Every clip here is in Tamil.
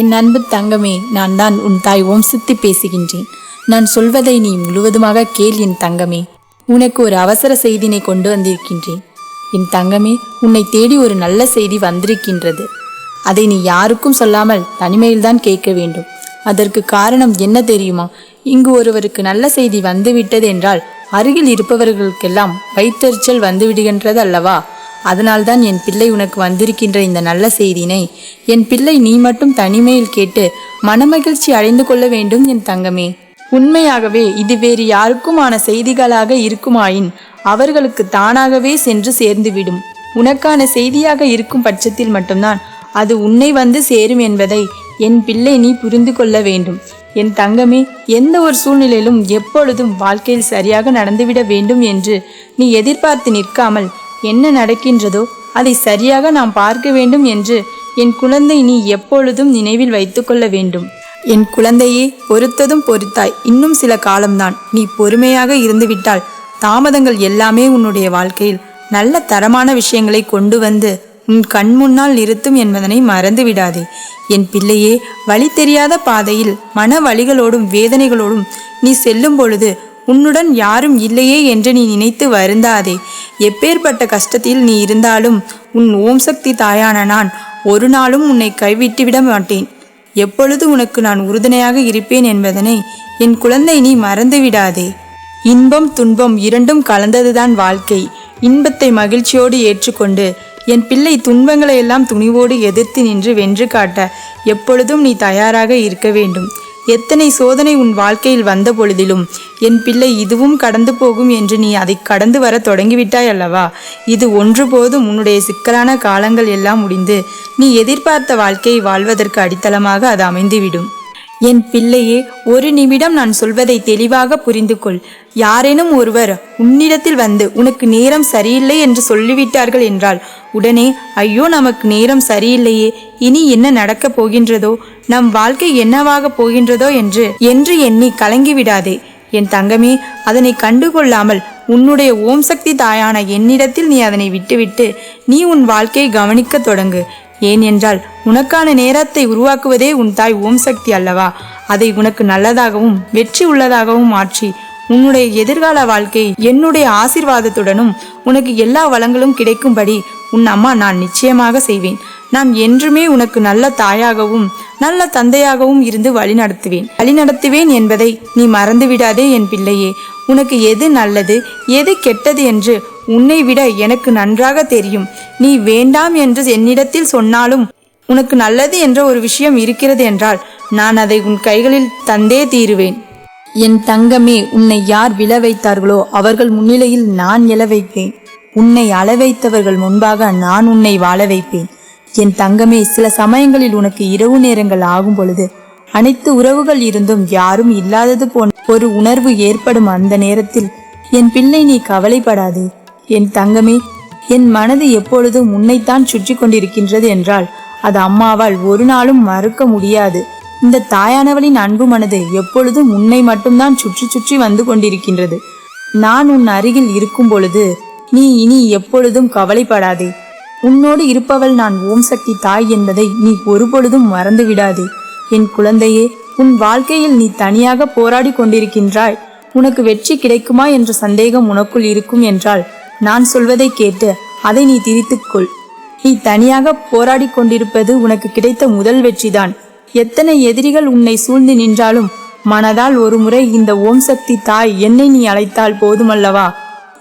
என் அன்பு தங்கமே, நான் தான் உன் தாய் ஓம் சித்தி பேசுகின்றேன். நான் சொல்வதை நீ முழுவதுமாக கேள் என் தங்கமே. உனக்கு ஒரு அவசர செய்தினை கொண்டு வந்திருக்கின்றேன். என் தங்கமே, உன்னை தேடி ஒரு நல்ல செய்தி வந்திருக்கின்றது. அதை நீ யாருக்கும் சொல்லாமல் தனிமையில்தான் கேட்க வேண்டும். அதற்கு காரணம் என்ன தெரியுமா? இங்கு ஒருவருக்கு நல்ல செய்தி வந்துவிட்டது என்றால் அருகில் இருப்பவர்களுக்கெல்லாம் வயிற்றெரிச்சல் வந்துவிடுகின்றது அல்லவா? அதனால்தான் என் பிள்ளை உனக்கு வந்திருக்கின்ற இந்த நல்ல செய்தினை என் பிள்ளை நீ மட்டும் தனிமையில் கேட்டு மனமகிழ்ச்சி அடைந்து கொள்ள வேண்டும் என் தங்கமே. உண்மையாகவே இது வேறு யாருக்குமான செய்திகளாக இருக்குமாயின் அவர்களுக்கு தானாகவே சென்று சேர்ந்துவிடும். உனக்கான செய்தியாக இருக்கும் பட்சத்தில் மட்டும்தான் அது உன்னை வந்து சேரும் என்பதை என் பிள்ளை நீ புரிந்து கொள்ள வேண்டும். என் தங்கமே, எந்த ஒரு சூழ்நிலையிலும் எப்பொழுதும் வாழ்க்கையில் சரியாக நடந்துவிட வேண்டும் என்று நீ எதிர்பார்த்து நிற்காமல் என்ன நடக்கின்றதோ அதை சரியாக நாம் பார்க்க வேண்டும் என்று என் குழந்தை நீ எப்பொழுதும் நினைவில் வைத்து கொள்ள வேண்டும். என் குழந்தையே, பொறுத்ததும் பொறுத்தாய். இன்னும் சில காலம்தான். நீ பொறுமையாக இருந்துவிட்டால் தாமதங்கள் எல்லாமே உன்னுடைய வாழ்க்கையில் நல்ல தரமான விஷயங்களை கொண்டு வந்து உன் கண் முன்னால் நிறுத்தும் என்பதனை மறந்து விடாதே. என் பிள்ளையே, வழி தெரியாத பாதையில் மன வலிகளோடும் வேதனைகளோடும் நீ செல்லும் பொழுது உன்னுடன் யாரும் இல்லையே என்று நீ நினைத்து வருந்தாதே. எப்பேற்பட்ட கஷ்டத்தில் நீ இருந்தாலும் உன் ஓம் சக்தி தாயான நான் ஒரு நாளும் உன்னை கைவிட்டு விட மாட்டேன். எப்பொழுது உனக்கு நான் உறுதுணையாக இருப்பேன் என்பதனை என் குழந்தை நீ மறந்து விடாதே. இன்பம் துன்பம் இரண்டும் கலந்ததுதான் வாழ்க்கை. இன்பத்தை மகிழ்ச்சியோடு ஏற்றுக்கொண்டு என் பிள்ளை துன்பங்களை எல்லாம் துணிவோடு எதிர்த்து நின்று வென்று காட்ட எப்பொழுதும் நீ தயாராக இருக்க வேண்டும். எத்தனை சோதனை உன் வாழ்க்கையில் வந்த பொழுதிலும் என் பிள்ளை இதுவும் கடந்து போகும் என்று நீ அதை கடந்து வர தொடங்கிவிட்டாய் அல்லவா? இது ஒன்று போதும் உன்னுடைய சிக்கலான காலங்கள் எல்லாம் முடிந்து நீ எதிர்பார்த்த வாழ்க்கையை வாழ்வதற்கு அடித்தளமாக அது அமைந்துவிடும். என் பிள்ளையே, ஒரு நிமிடம் நான் சொல்வதை தெளிவாக புரிந்து கொள். யாரேனும் ஒருவர் உன்னிடத்தில் வந்து உனக்கு நேரம் சரியில்லை என்று சொல்லிவிட்டார்கள் என்றால் உடனே ஐயோ நமக்கு நேரம் சரியில்லையே, இனி என்ன நடக்கப் போகின்றதோ, நம் வாழ்க்கை என்னவாக போகின்றதோ என்று எண்ணி கலங்கிவிடாதே என் தங்கமே. அதனை கண்டுகொள்ளாமல் உன்னுடைய ஓம் சக்தி தாயான என்னிடத்தில் நீ அதனை விட்டுவிட்டு நீ உன் வாழ்க்கையை கவனிக்க தொடங்கு. ஏன் என்றால் உனக்கான நேரத்தை உருவாக்குவதே உன் தாய் ஓம் சக்தி அல்லவா? அதை உனக்கு நல்லதாகவும் வெற்றி உள்ளதாகவும் மாற்றி உன்னுடைய எதிர்கால வாழ்க்கை என்னுடைய ஆசீர்வாதத்துடனும் உனக்கு எல்லா வளங்களும் கிடைக்கும்படி உன் அம்மா நான் நிச்சயமாக செய்வேன். நான் என்றுமே உனக்கு நல்ல தாயாகவும் நல்ல தந்தையாகவும் இருந்து வழிநடத்துவேன் என்பதை நீ மறந்துவிடாதே என் பிள்ளையே. உனக்கு எது நல்லது எது கெட்டது என்று உன்னை விட எனக்கு நன்றாக தெரியும். நீ வேண்டாம் என்று என்னிடத்தில் சொன்னாலும் உனக்கு நல்லது என்ற ஒரு விஷயம் இருக்கிறது என்றால் நான் அதை உன் கைகளில் தந்தே தீருவேன். என் தங்கமே, உன்னை யார் விழ வைத்தார்களோ அவர்கள் முன்னிலையில் நான் எழ வைப்பேன். உன்னை அள வைத்தவர்கள் முன்பாக நான் உன்னை வாழ வைப்பேன். என் தங்கமே, சில சமயங்களில் உனக்கு இரவு நேரங்கள் ஆகும் பொழுது அனைத்து உறவுகள் இருந்தும் யாரும் இல்லாதது போன்ற ஒரு உணர்வு ஏற்படும். அந்த நேரத்தில் என் பிள்ளை நீ கவலைப்படாதே என் தங்கமே. என் மனது எப்பொழுதும் உன்னைத்தான் சுற்றி கொண்டிருக்கின்றது என்றால் அது அம்மாவால் ஒரு நாளும் மறுக்க முடியாது. இந்த தாயானவளின் அன்பு மனது எப்பொழுதும் உன்னை மட்டும்தான் சுற்றி வந்து கொண்டிருக்கின்றது. நான் உன் அருகில் இருக்கும் பொழுது நீ இனி எப்பொழுதும் கவலைப்படாதே. உன்னோடு இருப்பவள் நான் ஓம் சக்தி தாய் என்பதை நீ ஒருபொழுதும் மறந்து விடாதே என் குழந்தையே. உன் வாழ்க்கையில் நீ தனியாக போராடி கொண்டிருக்கின்றாய். உனக்கு வெற்றி கிடைக்குமா என்ற சந்தேகம் உனக்குள் இருக்கும் என்றால் நான் சொல்வதை கேட்டு அதை நீ திரித்துக்கொள். நீ தனியாக போராடி கொண்டிருப்பது உனக்கு கிடைத்த முதல் வெற்றிதான். எத்தனை எதிரிகள் உன்னை சூழ்ந்து நின்றாலும் மனதால் ஒரு முறை இந்த ஓம் சக்தி தாய் என்னை நீ அழைத்தால் போதுமல்லவா?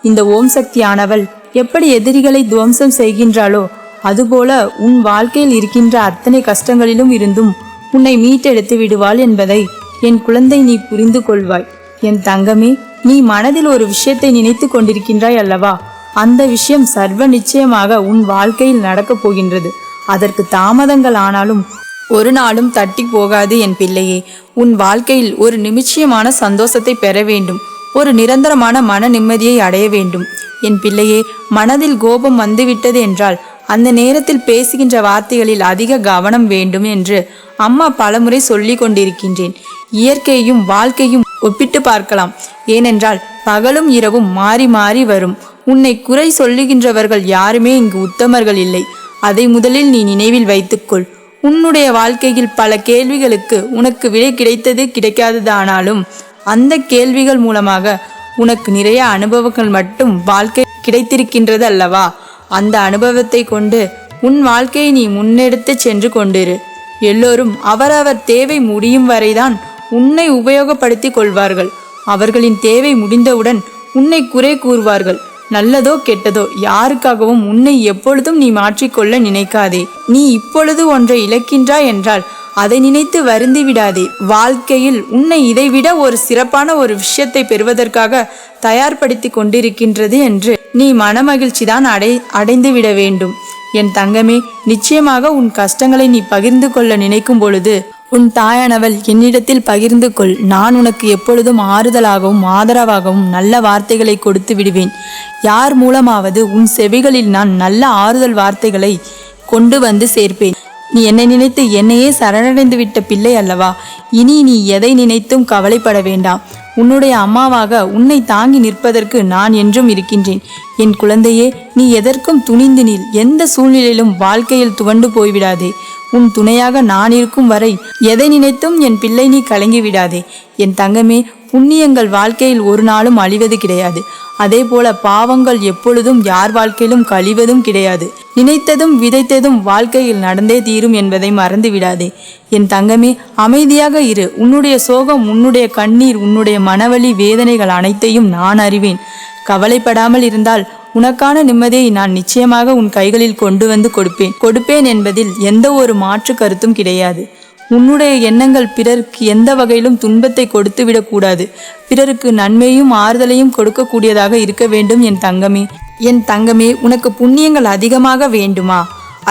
இந்த ஓம் சக்தி ஆனவள் எப்படி எதிரிகளை துவம்சம் செய்கின்றாளோ அதுபோல உன் வாழ்க்கையில் இருக்கின்ற அத்தனை கஷ்டங்களிலும் இருந்தும் உன்னை மீட்டெடுத்து விடுவாள் என்பதை என் குழந்தை நீ புரிந்து கொள்வாய். என் தங்கமே, நீ மனதில் ஒரு விஷயத்தை நினைத்து கொண்டிருக்கின்றாய் அல்லவா? அந்த விஷயம் சர்வ நிச்சயமாக உன் வாழ்க்கையில் நடக்கப் போகின்றது. அதற்கு தாமதங்கள் ஆனாலும் ஒரு நாளும் தட்டி போகாது என் பிள்ளையே. உன் வாழ்க்கையில் ஒரு நிச்சயமான சந்தோஷத்தை பெற வேண்டும். ஒரு நிரந்தரமான மன நிம்மதியை அடைய வேண்டும் என் பிள்ளையே. மனதில் கோபம் வந்துவிட்டது என்றால் அந்த நேரத்தில் பேசுகின்ற வார்த்தைகளில் அதிக கவனம் வேண்டும் என்று அம்மா பலமுறை சொல்லி கொண்டிருக்கின்றேன். இயற்கையும் வாழ்க்கையும் ஒப்பிட்டு பார்க்கலாம். ஏனென்றால் பகலும் இரவும் மாறி மாறி வரும். உன்னை குறை சொல்லுகின்றவர்கள் யாருமே இங்கு உத்தமர்கள் இல்லை. அதை முதலில் நீ நினைவில் வைத்துக்கொள். உன்னுடைய வாழ்க்கையில் பல கேள்விகளுக்கு உனக்கு விடை கிடைத்தது கிடைக்காததானாலும் அந்த கேள்விகள் மூலமாக உனக்கு நிறைய அனுபவங்கள் மட்டும் வாழ்க்கை கிடைத்திருக்கின்றது அல்லவா? அந்த அனுபவத்தை கொண்டு உன் வாழ்க்கையை நீ முன்னெடுத்து சென்று கொண்டிரு. எல்லோரும் அவரவர் தேவை முடியும் வரைதான் உன்னை உபயோகப்படுத்தி கொள்வார்கள். அவர்களின் தேவை முடிந்தவுடன் உன்னை குறை கூறுவார்கள். நல்லதோ கெட்டதோ யாருக்காகவும் உன்னை எப்பொழுதும் நீ மாற்றிக்கொள்ள நினைக்காதே. நீ இப்பொழுது ஒன்றை இழக்கின்றாய் என்றால் அதை நினைத்து வருந்தி விடாதே. வாழ்க்கையில் உன்னை இதைவிட ஒரு சிறப்பான ஒரு விஷயத்தை பெறுவதற்காக தயார்படுத்தி கொண்டிருக்கின்றது என்று நீ மனமகிழ்ச்சிதான் அடைந்து விட வேண்டும். என் தங்கமே, நிச்சயமாக உன் கஷ்டங்களை நீ பகிர்ந்து கொள்ள நினைக்கும் பொழுது உன் தாயானவள் என்னிடத்தில் பகிர்ந்து கொள். நான் உனக்கு எப்பொழுதும் ஆறுதலாகவும் ஆதரவாகவும் நல்ல வார்த்தைகளை கொடுத்து விடுவேன். யார் மூலமாவது உன் செவிகளில் நான் நல்ல ஆறுதல் வார்த்தைகளை கொண்டு வந்து சேர்ப்பேன். நீ என்னை நினைத்து என்னையே சரணடைந்து விட்ட பிள்ளை அல்லவா? இனி நீ எதை நினைத்தும் கவலைப்பட வேண்டாம். உன்னுடைய அம்மாவாக உன்னை தாங்கி நிற்பதற்கு நான் என்றும் இருக்கின்றேன். என் குழந்தையே, நீ எதற்கும் துணிந்து நில். எந்த சூழ்நிலையிலும் வாழ்க்கையில் துவண்டு போய்விடாதே. உன் துணையாக நான் இருக்கும் வரை எதை நினைத்தும் என் பிள்ளை நீ கலங்கி விடாதே. என் தங்கமே, புண்ணியங்கள் வாழ்க்கையில் ஒரு நாளும் அழிவது கிடையாது. அதே போல பாவங்கள் எப்பொழுதும் யார் வாழ்க்கையிலும் கழிவதும் கிடையாது. நினைத்ததும் விதைத்ததும் வாழ்க்கையில் நடந்தே தீரும் என்பதை மறந்து விடாதே. என் தங்கமே, அமைதியாக இரு. உன்னுடைய சோகம், உன்னுடைய கண்ணீர், உன்னுடைய மனவலி வேதனைகள் அனைத்தையும் நான் அறிவேன். கவலைப்படாமல் இருந்தால் உனக்கான நிம்மதியை நான் நிச்சயமாக உன் கைகளில் கொண்டு வந்து கொடுப்பேன் என்பதில் எந்த ஒரு மாற்று கருத்தும் கிடையாது. உன்னுடைய எண்ணங்கள் பிறருக்கு எந்த வகையிலும் துன்பத்தை கொடுத்து விடக்கூடாது. பிறருக்கு நன்மையும் ஆறுதலையும் கொடுக்கக்கூடியதாக இருக்க வேண்டும். என் தங்கமே, உனக்கு புண்ணியங்கள் அதிகமாக வேண்டுமா?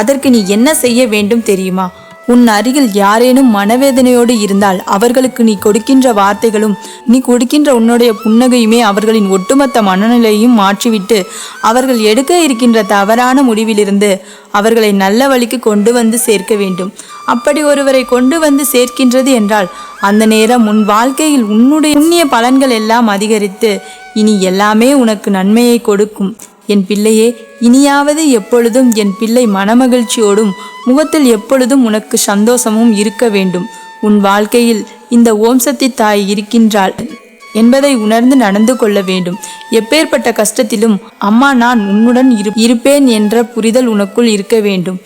அதற்கு நீ என்ன செய்ய வேண்டும் தெரியுமா? உன் அருகில் யாரேனும் மனவேதனையோடு இருந்தால் அவர்களுக்கு நீ கொடுக்கின்ற வார்த்தைகளும் நீ கொடுக்கின்ற உன்னுடைய புன்னகையுமே அவர்களின் ஒட்டுமொத்த மனநிலையும் மாற்றிவிட்டு அவர்கள் எடுக்க இருக்கின்ற தவறான முடிவிலிருந்து அவர்களை நல்ல வழிக்கு கொண்டு வந்து சேர்க்க வேண்டும். அப்படி ஒருவரை கொண்டு வந்து சேர்க்கின்றது என்றால் அந்த நேரம் உன் வாழ்க்கையில் உன்னுடைய புண்ணிய பலன்கள் எல்லாம் அதிகரித்து இனி எல்லாமே உனக்கு நன்மையை கொடுக்கும். என் பிள்ளையே, இனியாவது எப்பொழுதும் என் பிள்ளை மனமகிழ்ச்சியோடும் முகத்தில் எப்பொழுதும் உனக்கு சந்தோஷமும் இருக்க வேண்டும். உன் வாழ்க்கையில் இந்த ஓம் சக்தி தாய் இருக்கின்றாள் என்பதை உணர்ந்து நடந்து கொள்ள வேண்டும். எப்பேற்பட்ட கஷ்டத்திலும் அம்மா நான் உன்னுடன் இருப்பேன் என்ற புரிதல் உனக்குள் இருக்க வேண்டும்.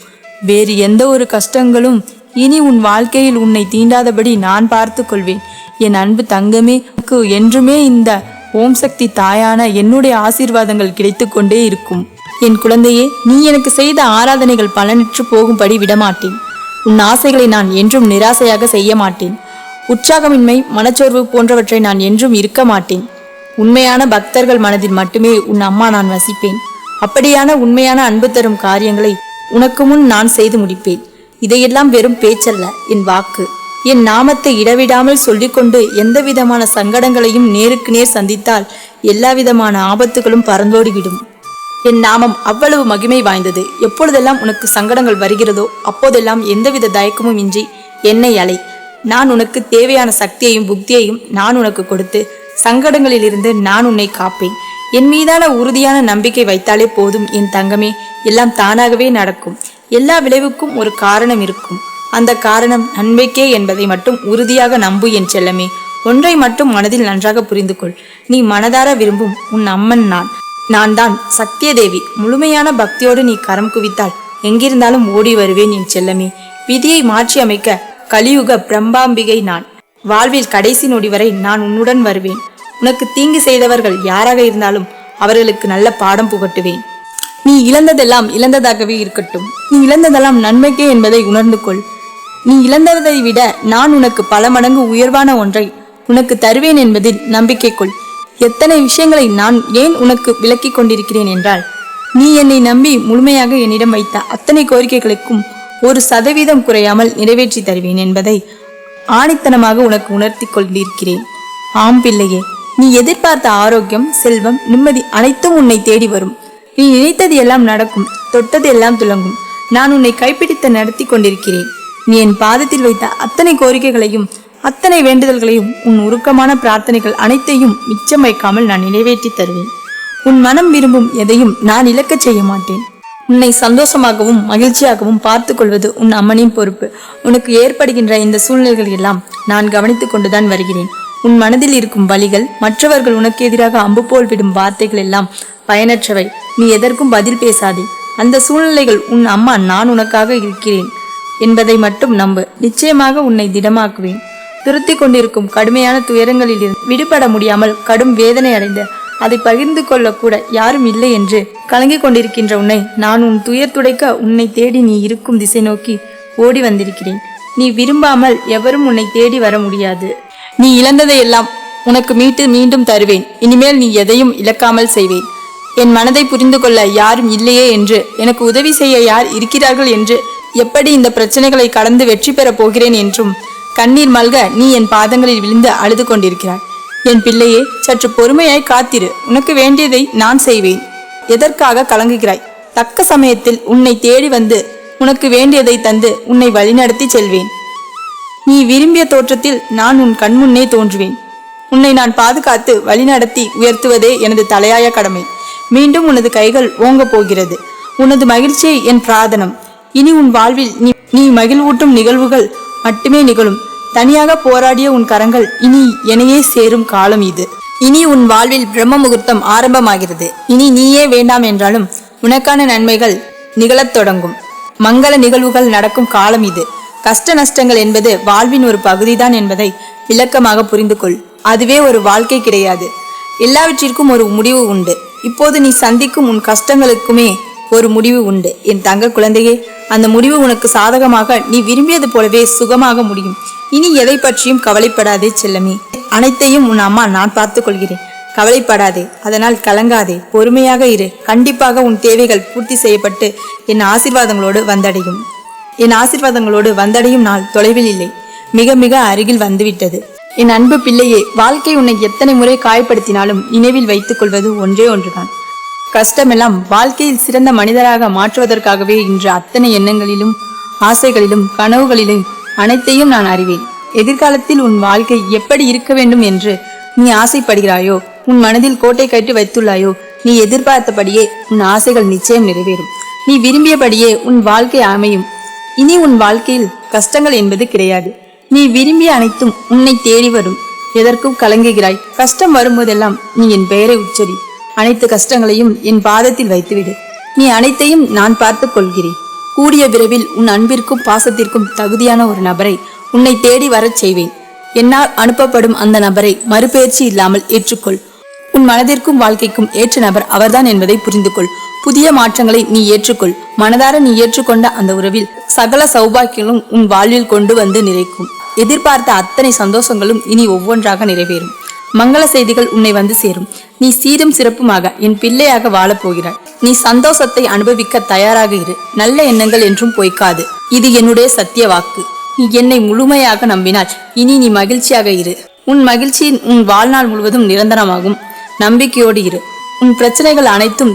வேறு எந்த ஒரு கஷ்டங்களும் இனி உன் வாழ்க்கையில் உன்னை தீண்டாதபடி நான் பார்த்து கொள்வேன். என் அன்பு தங்கமே, என்றுமே இந்த ஓம் சக்தி தாயான என்னுடைய ஆசீர்வாதங்கள் கிடைத்து கொண்டே இருக்கும். என் குழந்தையே, நீ எனக்கு செய்த ஆராதனைகள் பலனற்று போகும்படி விடமாட்டேன். உன் ஆசைகளை நான் என்றும் நிராசையாக செய்ய மாட்டேன். உற்சாகமின்மை, மனச்சோர்வு போன்றவற்றை நான் என்றும் இருக்க மாட்டேன். உண்மையான பக்தர்கள் மனதில் மட்டுமே உன் அம்மா நான் வசிப்பேன். அப்படியான உண்மையான அன்பு தரும் காரியங்களை உனக்கு முன் நான் செய்து முடிப்பேன். இதையெல்லாம் வெறும் பேச்சல்ல, என் வாக்கு. என் நாமத்தை இடவிடாமல் சொல்லிக்கொண்டு எந்த விதமான சங்கடங்களையும் நேருக்கு நேர் சந்தித்தால் எல்லா விதமான ஆபத்துகளும் பறந்தோடிவிடும். என் நாமம் அவ்வளவு மகிமை வாய்ந்தது. எப்பொழுதெல்லாம் உனக்கு சங்கடங்கள் வருகிறதோ அப்போதெல்லாம் எந்தவித தயக்கமும் இன்றி என்னை அலை. நான் உனக்கு தேவையான சக்தியையும் புத்தியையும் நான் உனக்கு கொடுத்து சங்கடங்களிலிருந்து நான் உன்னை காப்பேன். என் மீதான உறுதியான நம்பிக்கை வைத்தாலே போதும் என் தங்கமே, எல்லாம் தானாகவே நடக்கும். எல்லா விளைவுக்கும் ஒரு காரணம் இருக்கும். அந்த காரணம் நன்மைக்கே என்பதை மட்டும் உறுதியாக நம்பு என் செல்லமே. ஒன்றை மட்டும் மனதில் நன்றாக புரிந்து கொள். நீ மனதார விரும்பும் உன் அம்மன் நான் தான் சத்தியதேவி. முழுமையான பக்தியோடு நீ கரம் குவித்தால் எங்கிருந்தாலும் ஓடி வருவேன் என் செல்லமே. விதியை மாற்றி அமைக்க கலியுக பிரம்பாம்பிகை நான். வாழ்வில் கடைசி நொடி வரை நான் உன்னுடன் வருவேன். உனக்கு தீங்கு செய்தவர்கள் யாராக இருந்தாலும் அவர்களுக்கு நல்ல பாடம் புகட்டுவேன். நீ இழந்ததெல்லாம் இழந்ததாகவே இருக்கட்டும். நீ இழந்ததெல்லாம் நன்மைக்கே என்பதை உணர்ந்து கொள். நீ இழந்ததை விட நான் உனக்கு பல மடங்கு உயர்வான ஒன்றை உனக்கு தருவேன் என்பதில் நம்பிக்கை கொள். எத்தனை விஷயங்களை நான் ஏன் உனக்கு விளக்கி கொண்டிருக்கிறேன் என்றால், நீ என்னை நம்பி முழுமையாக என்னிடம் வைத்த அத்தனை கோரிக்கைகளுக்கும் 1% குறையாமல் நிறைவேற்றி தருவேன் என்பதை ஆணித்தனமாக உனக்கு உணர்த்தி கொண்டிருக்கிறேன். ஆம் பிள்ளையே, நீ எதிர்பார்த்த ஆரோக்கியம், செல்வம், நிம்மதி அனைத்தும் உன்னை தேடி வரும். நீ நினைத்தது எல்லாம் நடக்கும், தொட்டது எல்லாம் துலங்கும். நான் உன்னை கைப்பிடித்து நடத்தி கொண்டிருக்கிறேன். நீ என் பாதத்தில் வைத்த அத்தனை கோரிக்கைகளையும் அத்தனை வேண்டுதல்களையும் உன் உருக்கமான பிரார்த்தனைகள் அனைத்தையும் மிச்சம் வைக்காமல் நான் நிறைவேற்றி தருவேன். உன் மனம் விரும்பும் எதையும் நான் இழக்க செய்ய மாட்டேன். உன்னை சந்தோஷமாகவும் மகிழ்ச்சியாகவும் பார்த்து கொள்வது உன் அம்மனின் பொறுப்பு. உனக்கு ஏற்படுகின்ற இந்த சூழ்நிலைகள் எல்லாம் நான் கவனித்துக் கொண்டுதான் வருகிறேன். உன் மனதில் இருக்கும் வலிகள், மற்றவர்கள் உனக்கு எதிராக அம்பு போல் விடும் வார்த்தைகள் எல்லாம் பயனற்றவை. நீ எதற்கும் பதில் பேசாதே. அந்த சூழ்நிலைகள் உன் அம்மா நான் உனக்காக இருக்கிறேன் என்பதை மட்டும் நம்பு. நிச்சயமாக உன்னை திடமாக்குவேன். துருத்தி கொண்டிருக்கும் கடுமையான துயரங்களில் இருந்து விடுபட முடியாமல் கடும் வேதனை அடைந்த அதை பகிர்ந்து கொள்ளக்கூட யாரும் இல்லை என்று கலங்கிக் கொண்டிருக்கின்ற உன்னை நான் உன் துயர் துடைக்க உன்னை தேடி நீ இருக்கும் திசை நோக்கி ஓடி வந்திருக்கிறேன். நீ விரும்பாமல் எவரும் உன்னை தேடி வர முடியாது. நீ இழந்ததையெல்லாம் உனக்கு மீட்டு மீண்டும் தருவேன். இனிமேல் நீ எதையும் இழக்காமல் செய்வேன். என் மனதை புரிந்து கொள்ள யாரும் இல்லையே என்று, எனக்கு உதவி செய்ய யார் இருக்கிறார்கள் என்று, எப்படி இந்த பிரச்சனைகளை கடந்து வெற்றி பெறப் போகிறேன் என்றும் கண்ணீர் மல்க நீ என் பாதங்களில் விழுந்து அழுது கொண்டிருக்கிறாய். என் பிள்ளையே, சற்று பொறுமையாய் காத்திரு. உனக்கு வேண்டியதை நான் செய்வேன். எதற்காக கலங்குகிறாய்? தக்க சமயத்தில் உன்னை தேடி வந்து உனக்கு வேண்டியதை தந்து உன்னை வழிநடத்தி செல்வேன். நீ விரும்பிய தோற்றத்தில் நான் உன் கண்முன்னே தோன்றுவேன். உன்னை நான் பாதுகாத்து வழிநடத்தி உயர்த்துவதே எனது தலையாய கடமை. மீண்டும் உனது கைகள் ஓங்கப் போகிறது. உனது மகிழ்ச்சியை என் பிரார்த்தனம். இனி உன் வாழ்வில் நீ மகிழ்வூட்டும் நிகழ்வுகள் மட்டுமே நிகழும். தனியாக போராடிய உன் கரங்கள் இனி என்னையே சேரும் காலம் இது. இனி உன் வாழ்வில் பிரம்ம முகூர்த்தம் ஆரம்பமாகிறது. இனி நீயே வேண்டாம் என்றாலும் உனக்கான நன்மைகள் நிகழத் தொடங்கும். மங்கள நிகழ்வுகள் நடக்கும் காலம் இது. கஷ்ட நஷ்டங்கள் என்பது வாழ்வின் ஒரு பகுதிதான் என்பதை விளக்கமாக புரிந்து கொள். அதுவே ஒரு வாழ்க்கை கிடையாது. எல்லாவற்றிற்கும் ஒரு முடிவு உண்டு. இப்போது நீ சந்திக்கும் உன் கஷ்டங்களுக்குமே ஒரு முடிவு உண்டு. என் தங்க குழந்தையே, அந்த முடிவு உனக்கு சாதகமாக நீ விரும்பியது போலவே சுகமாக முடியும். இனி எதை பற்றியும் கவலைப்படாதே செல்லமே. அனைத்தையும் உன் அம்மா நான் பார்த்து கொள்கிறேன். கவலைப்படாதே. அதனால் கலங்காதே. பொறுமையாக இரு. கண்டிப்பாக உன் தேவைகள் பூர்த்தி செய்யப்பட்டு என் ஆசீர்வாதங்களோடு வந்தடையும் நாள் தொலைவில் இல்லை. மிக மிக அருகில் வந்துவிட்டது. என் அன்பு பிள்ளையே, வாழ்க்கை உன்னை எத்தனை முறை காயப்படுத்தினாலும் நினைவில் வைத்துக் கொள்வது ஒன்றே ஒன்றுதான். கஷ்டமெல்லாம் வாழ்க்கையில் சிறந்த மனிதராக மாற்றுவதற்காகவே இன்று அத்தனை எண்ணங்களிலும் ஆசைகளிலும் கனவுகளிலும் அனைத்தையும் நான் அறிவேன். எதிர்காலத்தில் உன் வாழ்க்கை எப்படி இருக்க வேண்டும் என்று நீ ஆசைப்படுகிறாயோ, உன் மனதில் கோட்டை கட்டி வைத்துள்ளாயோ, நீ எதிர்பார்த்தபடியே உன் ஆசைகள் நிச்சயம் நிறைவேறும். நீ விரும்பியபடியே உன் வாழ்க்கை அமையும். இனி உன் வாழ்க்கையில் கஷ்டங்கள் என்பது கிடையாது. நீ விரும்பிய அனைத்தும் உன்னை தேடி வரும். எதற்கும் கலங்குகிறாய்? கஷ்டம் வரும்போதெல்லாம் நீ என் பெயரை உச்சரி. அனைத்து கஷ்டங்களையும் என் பாதத்தில் வைத்துவிடு. நீ அனைத்தையும் நான் பார்த்துக் கொள்கிறேன். கூடிய விரைவில் உன் அன்பிற்கும் பாசத்திற்கும் தகுதியான ஒரு நபரை உன்னை தேடி வரச் செய்வேன். என்னால் அனுப்பப்படும் அந்த நபரை மறுபெயர்ச்சி இல்லாமல் ஏற்றுக்கொள். உன் மனதிற்கும் வாழ்க்கைக்கும் ஏற்ற நபர் அவர்தான் என்பதை புரிந்து கொள். புதிய மாற்றங்களை நீ ஏற்றுக்கொள். மனதார நீ ஏற்றுக்கொண்ட அந்த உறவில் சகல சௌபாக்கியங்களும் உன் வாழ்வில் கொண்டு வந்து நிறைக்கும். எதிர்பார்த்த அத்தனை சந்தோஷங்களும் இனி ஒவ்வொன்றாக நிறைவேறும். மங்கள செய்திகள் உன்னை வந்து சேரும். நீ சீரும் சிறப்புமாக என் பிள்ளையாக வாழப்போகிறாய். நீ சந்தோஷத்தை அனுபவிக்க தயாராக இரு. நல்ல எண்ணங்கள் என்றும் பொய்க்காது. இது என்னுடைய சத்திய வாக்கு. நீ என்னை முழுமையாக நம்பினால் இனி நீ மகிழ்ச்சியாக இரு. உன் மகிழ்ச்சி உன் வாழ்நாள் முழுவதும் நிரந்தரமாகும். நம்பிக்கையோடு இரு. உன் பிரச்சனைகள் அனைத்தும்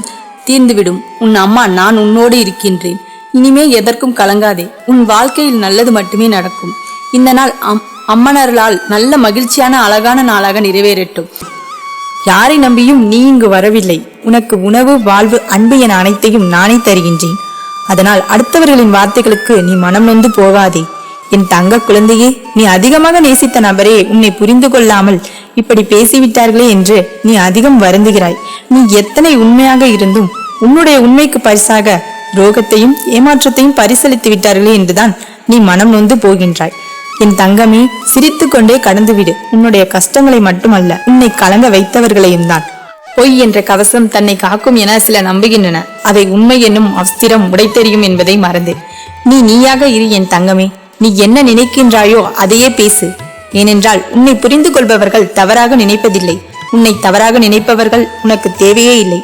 தீர்ந்துவிடும். உன் அம்மா நான் உன்னோடு இருக்கின்றேன். இனிமே எதற்கும் கலங்காதே. உன் வாழ்க்கையில் நல்லது மட்டுமே நடக்கும். இந்த நாள் அம்மனர்களால் நல்ல மகிழ்ச்சியான அழகான நாளாக நிறைவேறட்டும். யாரை நம்பியும் நீ இங்கு வரவில்லை. உனக்கு உணவு, வாழ்வு, அன்பு என அனைத்தையும் நானே தருகின்றேன். அதனால் அடுத்தவர்களின் வார்த்தைகளுக்கு நீ மனம் நொந்து போகாதே. என் தங்க குழந்தையே, நீ அதிகமாக நேசித்த நபரே உன்னை புரிந்து கொள்ளாமல் இப்படி பேசிவிட்டார்களே என்று நீ அதிகம் வருந்துகிறாய். நீ எத்தனை உண்மையாக இருந்தும் உன்னுடைய உண்மைக்கு பரிசாக துரோகத்தையும் ஏமாற்றத்தையும் பரிசளித்து விட்டார்களே என்றுதான் நீ மனம் நொந்து போகின்றாய். என் தங்கமே, சிரித்து கொண்டே கடந்துவிடு. உன்னுடைய கஷ்டங்களை மட்டுமல்ல, உன்னை கலங்க வைத்தவர்களையும் தான். பொய் என்ற கவசம் தன்னை காக்கும் என சில நம்புகின்றன. அதை உண்மை என்னும் அஸ்திரம் உடைத்தெறியும் என்பதை மறந்து நீ நீயாக இரு என் தங்கமே. நீ என்ன நினைக்கின்றாயோ அதையே பேசு. ஏனென்றால் உன்னை புரிந்து கொள்பவர்கள் தவறாக நினைப்பதில்லை. உன்னை தவறாக நினைப்பவர்கள் உனக்கு தேவையே இல்லை.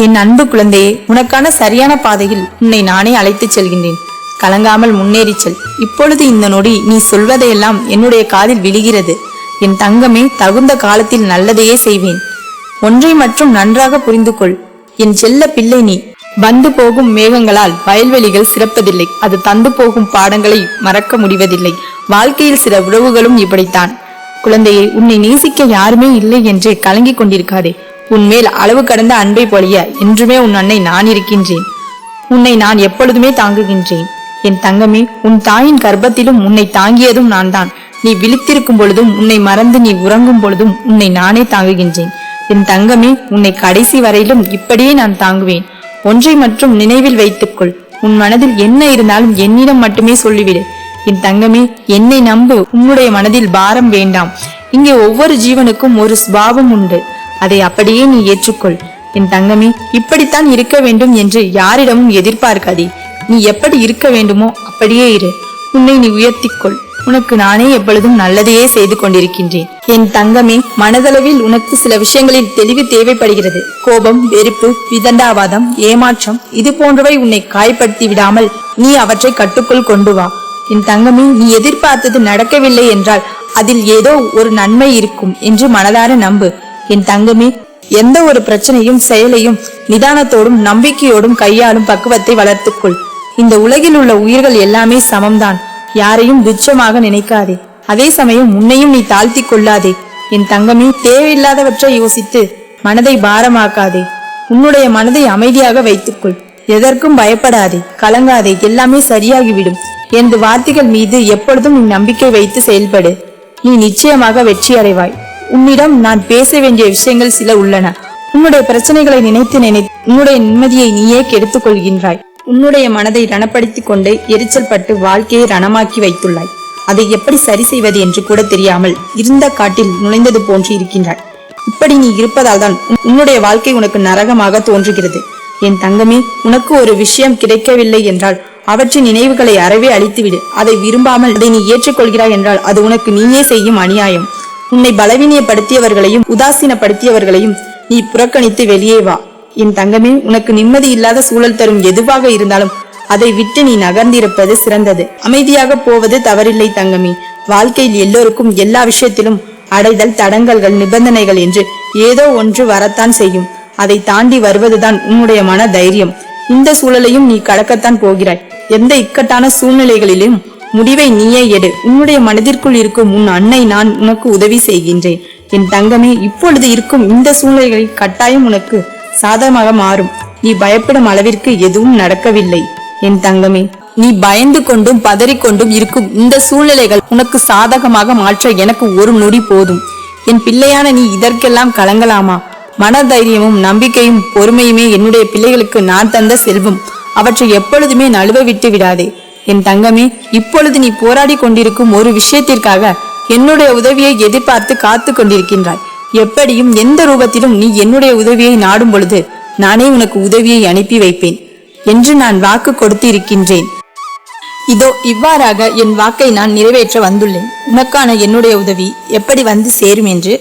என் அன்பு குழந்தையே, உனக்கான சரியான பாதையில் உன்னை நானே அழைத்துச் செல்கின்றேன். கலங்காமல் முன்னேறி செல். இப்பொழுது இந்த நொடி நீ சொல்வதையெல்லாம் என்னுடைய காதில் விழுகிறது. என் தங்கமே, தகுந்த காலத்தில் நல்லதையே செய்வேன். ஒன்றை மட்டும் நன்றாக புரிந்து கொள். என் செல்ல பிள்ளை நீ. வந்து போகும் மேகங்களால் வயல்வெளிகள் சிறப்பதில்லை. அது தந்து போகும் பாடங்களை மறக்க முடிவதில்லை. வாழ்க்கையில் சில உறவுகளும் இப்படித்தான். குழந்தையை, உன்னை நேசிக்க யாருமே இல்லை என்று கலங்கிக் கொண்டிருக்காதே. உன்மேல் அளவு கடந்த அன்பை பொழிய என்றுமே உன் அன்னை நான் இருக்கின்றேன். உன்னை நான் எப்பொழுதுமே தாங்குகின்றேன். என் தங்கமே, உன் தாயின் கர்ப்பத்திலும் உன்னை தாங்கியதும் நான் தான். நீ விழித்திருக்கும் பொழுதும் உன்னை மறந்து நீ உறங்கும் பொழுதும் உன்னை நானே தாங்குகின்றேன். என் தங்கமே, உன்னை கடைசி வரையிலும் இப்படியே நான் தாங்குவேன். ஒன்றை மட்டும் நினைவில் வைத்துக்கொள். உன் மனதில் என்ன இருந்தாலும் என்னிடம் மட்டுமே சொல்லிவிடு. என் தங்கமே, என்னை நம்பு. உன்னுடைய மனதில் பாரம் வேண்டாம். இங்கே ஒவ்வொரு ஜீவனுக்கும் ஒரு சுபாவம் உண்டு. அதை அப்படியே நீ ஏற்றுக்கொள். என் தங்கமே, இப்படித்தான் இருக்க வேண்டும் என்று யாரிடமும் எதிர்பார்க்காதே. நீ எப்படி இருக்க வேண்டுமோ அப்படியே இரு. உன்னை நீ உயர்த்திக்கொள். உனக்கு நானே எப்பொழுதும் நல்லதையே செய்து கொண்டிருக்கின்றேன். என் தங்கமே, மனதளவில் உனக்கு சில விஷயங்களில் தெளிவு தேவைப்படுகிறது. கோபம், வெறுப்பு, விதண்டாவாதம், ஏமாற்றம் இது போன்றவை உன்னை காயப்படுத்தி விடாமல் நீ அவற்றை கட்டுக்குள் கொண்டு வா. என் தங்கமே, நீ எதிர்பார்த்தது நடக்கவில்லை என்றால் அதில் ஏதோ ஒரு நன்மை இருக்கும் என்று மனதார நம்பு. என் தங்கமே, எந்த ஒரு பிரச்சனையும் செயலையும் நிதானத்தோடும் நம்பிக்கையோடும் கையாளும் பக்குவத்தை வளர்த்துக்கொள். இந்த உலகில் உள்ள உயிர்கள் எல்லாமே சமம்தான். யாரையும் துச்சமாக நினைக்காதே. அதே சமயம் உன்னையும் நீ தாழ்த்தி கொள்ளாதே. என் தங்கமே, தேவையில்லாதவற்றை யோசித்து மனதை பாரமாக்காதே. உன்னுடைய மனதை அமைதியாக வைத்துக்கொள். எதற்கும் பயப்படாதே, கலங்காதே. எல்லாமே சரியாகிவிடும். எனது வார்த்தைகள் மீது எப்பொழுதும் நீ நம்பிக்கை வைத்து செயல்படு. நீ நிச்சயமாக வெற்றி அடைவாய். உன்னிடம் நான் பேச வேண்டிய விஷயங்கள் சில உள்ளன. உன்னுடைய பிரச்சனைகளை நினைத்து நினைத்து உன்னுடைய நிம்மதியை நீயே கெடுத்துக் கொள்கின்றாய். உன்னுடைய மனதை ரணப்படுத்திக் கொண்டு எரிச்சல் பட்டு வாழ்க்கையை ரணமாக்கி வைத்துள்ளாய். அதை எப்படி சரி செய்வது என்று கூட தெரியாமல் இருந்த காட்டில் நுழைந்தது போன்று இருக்கின்றாய். இப்படி நீ இருப்பதால் தான் உன்னுடைய வாழ்க்கை உனக்கு நரகமாக தோன்றுகிறது. என் தங்கமே, உனக்கு ஒரு விஷயம் கிடைக்கவில்லை என்றால் அவற்றின் நினைவுகளை அறவே அழித்துவிடு. அதை விரும்பாமல் அதை நீ ஏற்றுக்கொள்கிறாய் என்றால் அது உனக்கு நீயே செய்யும் அநியாயம். உன்னை பலவீனப்படுத்தியவர்களையும் உதாசீனப்படுத்தியவர்களையும் நீ புறக்கணித்து வெளியே வா. என் தங்கமே, உனக்கு நிம்மதி இல்லாத சூழல் தரும் எதுவாக இருந்தாலும் அதை விட்டு நீ நகர்ந்திருப்பது சிறந்தது. அமைதியாக போவது தவறில்லை தங்கமே. வாழ்க்கையில் எல்லோருக்கும் எல்லா விஷயத்திலும் அடைதல், தடங்கல்கள், நிபந்தனைகள் என்று ஏதோ ஒன்று வரத்தான் செய்யும். அதை தாண்டி வருவதுதான் உன்னுடைய மன தைரியம். இந்த சூழலையும் நீ கடக்கத்தான் போகிறாய். எந்த இக்கட்டான சூழ்நிலைகளிலும் முடிவை நீயே எடு. உன்னுடைய மனதிற்குள் இருக்கும் உன் அன்னை நான் உனக்கு உதவி செய்கின்றேன். என் தங்கமே, இப்பொழுது இருக்கும் இந்த சூழ்நிலைகளில் கட்டாயம் உனக்கு சாதகமாக மாறும். நீ பயப்படும் அளவிற்கு எதுவும் நடக்கவில்லை. என் தங்கமே, நீ பயந்து கொண்டும் பதறிக்கொண்டும் இருக்கும் இந்த சூழ்நிலைகள் உனக்கு சாதகமாக மாற்ற எனக்கு ஒரு நொடி போதும். என் பிள்ளையான நீ இதற்கெல்லாம் கலங்கலாமா? மன தைரியமும் நம்பிக்கையும் பொறுமையுமே என்னுடைய பிள்ளைகளுக்கு நான் தந்த செல்வம். அவற்றை எப்பொழுதுமே நழுவ விட்டு விடாதே. என் தங்கமே, இப்பொழுது நீ போராடி கொண்டிருக்கும் ஒரு விஷயத்திற்காக என்னுடைய உதவியை எதிர்பார்த்து காத்து கொண்டிருக்கின்றாய். எப்படியும் எந்த ரூபத்திலும் நீ என்னுடைய உதவியை நாடும் பொழுது நானே உனக்கு உதவியை அனுப்பி வைப்பேன் என்று நான் வாக்கு கொடுத்து இருக்கின்றேன். இதோ இவ்வாறாக என் வாக்கை நான் நிறைவேற்ற வந்துள்ளேன். உனக்கான என்னுடைய உதவி எப்படி வந்து சேரும் என்று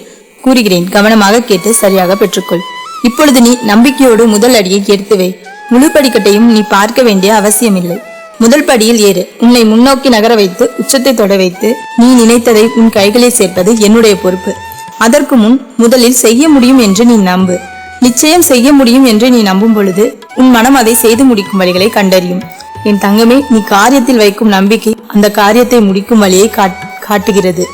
கூறுகிறேன். கவனமாக கேட்டு சரியாக பெற்றுக்கொள். இப்பொழுது நீ நம்பிக்கையோடு முதல் அடியை எடுத்து வை. முழு படிக்கட்டையும் நீ பார்க்க வேண்டிய அவசியமில்லை. முதல் படியில் ஏறு. உன்னை முன்னோக்கி நகர வைத்து உச்சத்தை தொட வைத்து நீ நினைத்ததை உன் கைகளில் சேர்ப்பது என்னுடைய பொறுப்பு. அதற்கு முன் முதலில் செய்ய முடியும் என்று நீ நம்பு. நிச்சயம் செய்ய முடியும் என்று நீ நம்பும் பொழுது உன் மனம் அதை செய்து முடிக்கும் வழிகளை கண்டறியும். என் தங்கமே, நீ காரியத்தில் வைக்கும் நம்பிக்கை அந்த காரியத்தை முடிக்கும் வழியை காட்டுகிறது.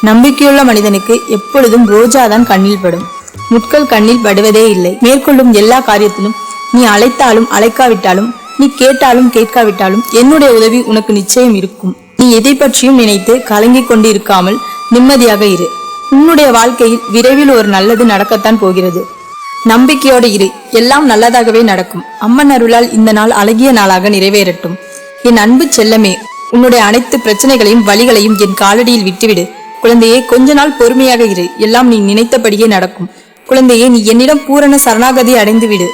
நம்பிக்கையுள்ள மனிதனுக்கு எப்பொழுதும் ரோஜாதான் கண்ணில் படும். முட்கள் கண்ணில் படுவதே இல்லை. மேற்கொள்ளும் எல்லா காரியத்திலும் நீ அழைத்தாலும் அழைக்காவிட்டாலும், நீ கேட்டாலும் கேட்காவிட்டாலும் என்னுடைய உதவி உனக்கு நிச்சயம் இருக்கும். நீ எதை பற்றியும் நினைத்து கலங்கிக் கொண்டு இருக்காமல் நிம்மதியாக இரு. உன்னுடைய வாழ்க்கையில் விரைவில் ஒரு நல்லது நடக்கத்தான் போகிறது. நம்பிக்கையோடு இரு. எல்லாம் நல்லதாகவே நடக்கும். அம்மன் அருளால் இந்த நாள் அழகிய நாளாக நிறைவேறட்டும். என் அன்பு செல்லமே, உன்னுடைய அனைத்து பிரச்சனைகளையும் வழிகளையும் என் காலடியில் விட்டுவிடு. குழந்தையே, கொஞ்ச நாள் பொறுமையாக இரு. எல்லாம் நீ நினைத்தபடியே நடக்கும். குழந்தையே, நீ என்னிடம் பூரண சரணாகதி அடைந்து விடு.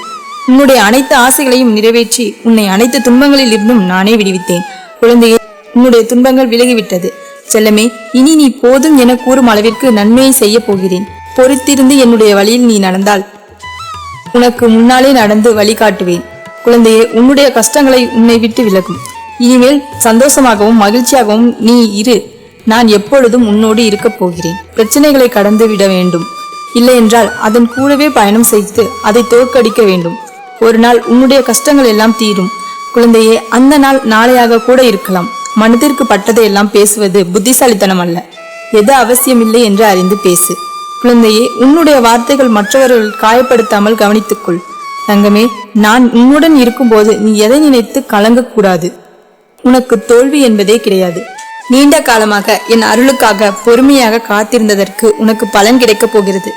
உன்னுடைய அனைத்து ஆசைகளையும் நிறைவேற்றி உன்னை அனைத்து துன்பங்களில் இருந்தும் நானே விடுவித்தேன். குழந்தையே, உன்னுடைய துன்பங்கள் விலகிவிட்டது. செல்லமே, இனி நீ போதும் என கூறும் அளவிற்கு நன்மையை செய்ய போகிறேன். பொறுத்திருந்து என்னுடைய வழியில் நீ நடந்தால் உனக்கு முன்னாலே நடந்து வழிகாட்டுவேன். குழந்தையே, உன்னுடைய கஷ்டங்களை உன்னை விட்டு விலகும். இனிமேல் சந்தோஷமாகவும் மகிழ்ச்சியாகவும் நீ இரு. நான் எப்பொழுதும் உன்னோடு இருக்க போகிறேன். பிரச்சனைகளை கடந்து விட வேண்டும். இல்லை என்றால் அதன் கூடவே பயணம் செய்து அதை தோற்கடிக்க வேண்டும். ஒரு நாள் உன்னுடைய கஷ்டங்கள் எல்லாம் தீரும். குழந்தையே, அந்த நாள் நாளையாக கூட இருக்கலாம். மனதிற்கு பட்டதை எல்லாம் பேசுவது புத்திசாலித்தனம் அல்ல. எது அவசியமில்லை என்று அறிந்து பேசு. குழந்தையே, உன்னுடைய வார்த்தைகள் மற்றவர்கள் காயப்படுத்தாமல் கவனித்துக்கொள். தங்கமே, நான் உன்னுடன் இருக்கும்போது நீ எதை நினைத்து கலங்கக்கூடாது. உனக்கு தோல்வி என்பதே கிடையாது. நீண்ட காலமாக என் அருளுக்காக பொறுமையாக காத்திருந்ததற்கு உனக்கு பலன் கிடைக்கப் போகிறது.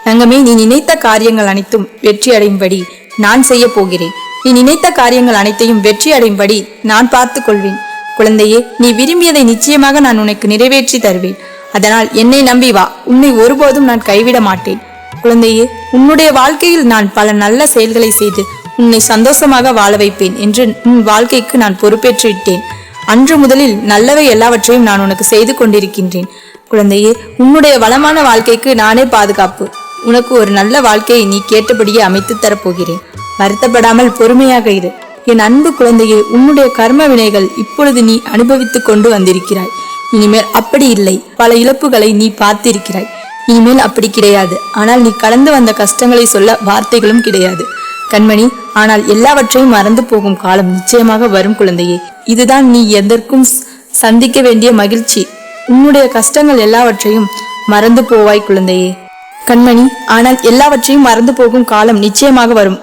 தங்கமே, நீ நினைத்த காரியங்கள் அனைத்தும் வெற்றி அடையும்படி நான் செய்ய போகிறேன். நீ நினைத்த காரியங்கள் அனைத்தையும் வெற்றி அடையும்படி நான் பார்த்து கொள்வேன். குழந்தையே, நீ விரும்பியதை நிச்சயமாக நான் உனக்கு நிறைவேற்றி தருவேன். அதனால் என்னை நம்பி வா. உன்னை ஒருபோதும் நான் கைவிட மாட்டேன். குழந்தையே, உன்னுடைய வாழ்க்கையில் நான் பல நல்ல செயல்களை செய்து உன்னை சந்தோஷமாக வாழ வைப்பேன் என்று உன் வாழ்க்கைக்கு நான் பொறுப்பேற்று விட்டேன். அன்று முதலில் நல்லவை எல்லாவற்றையும் நான் உனக்கு செய்து கொண்டிருக்கின்றேன். குழந்தையே, உன்னுடைய வளமான வாழ்க்கைக்கு நானே பாதுகாப்பு. உனக்கு ஒரு நல்ல வாழ்க்கையை நீ கேட்டபடியே அமைத்து தரப்போகிறேன். வருத்தப்படாமல் பொறுமையாக இரு. என் அன்பு குழந்தையே, உன்னுடைய கர்ம வினைகள் இப்பொழுது நீ அனுபவித்துக் கொண்டு வந்திருக்கிறாய். இனிமேல் அப்படி இல்லை. பல இழப்புகளை நீ பார்த்திருக்கிறாய். இனிமேல் அப்படி கிடையாது. ஆனால் நீ கடந்து வந்த கஷ்டங்களை சொல்ல வார்த்தைகளும் கிடையாது கண்மணி. ஆனால் எல்லாவற்றையும் மறந்து போகும் காலம் நிச்சயமாக வரும் குழந்தையே. இதுதான் நீ எதற்கும் சந்திக்க வேண்டிய மகிழ்ச்சி. உன்னுடைய கஷ்டங்கள் எல்லாவற்றையும் மறந்து போவாய் குழந்தையே. கண்மணி, ஆனால் எல்லாவற்றையும் மறந்து போகும் காலம் நிச்சயமாக வரும்.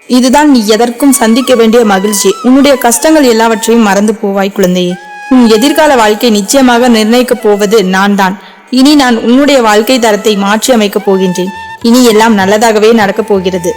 இதுதான் நீ எதற்கும் சந்திக்க வேண்டிய மகிழ்ச்சி. உன்னுடைய கஷ்டங்கள் எல்லாவற்றையும் மறந்து போவாய் குழந்தையே. உன் எதிர்கால வாழ்க்கை நிச்சயமாக நிர்ணயிக்கப் போவது நான் தான். இனி நான் உன்னுடைய வாழ்க்கை தரத்தை மாற்றி அமைக்கப் போகின்றேன். இனி எல்லாம் நல்லதாகவே நடக்கப் போகிறது.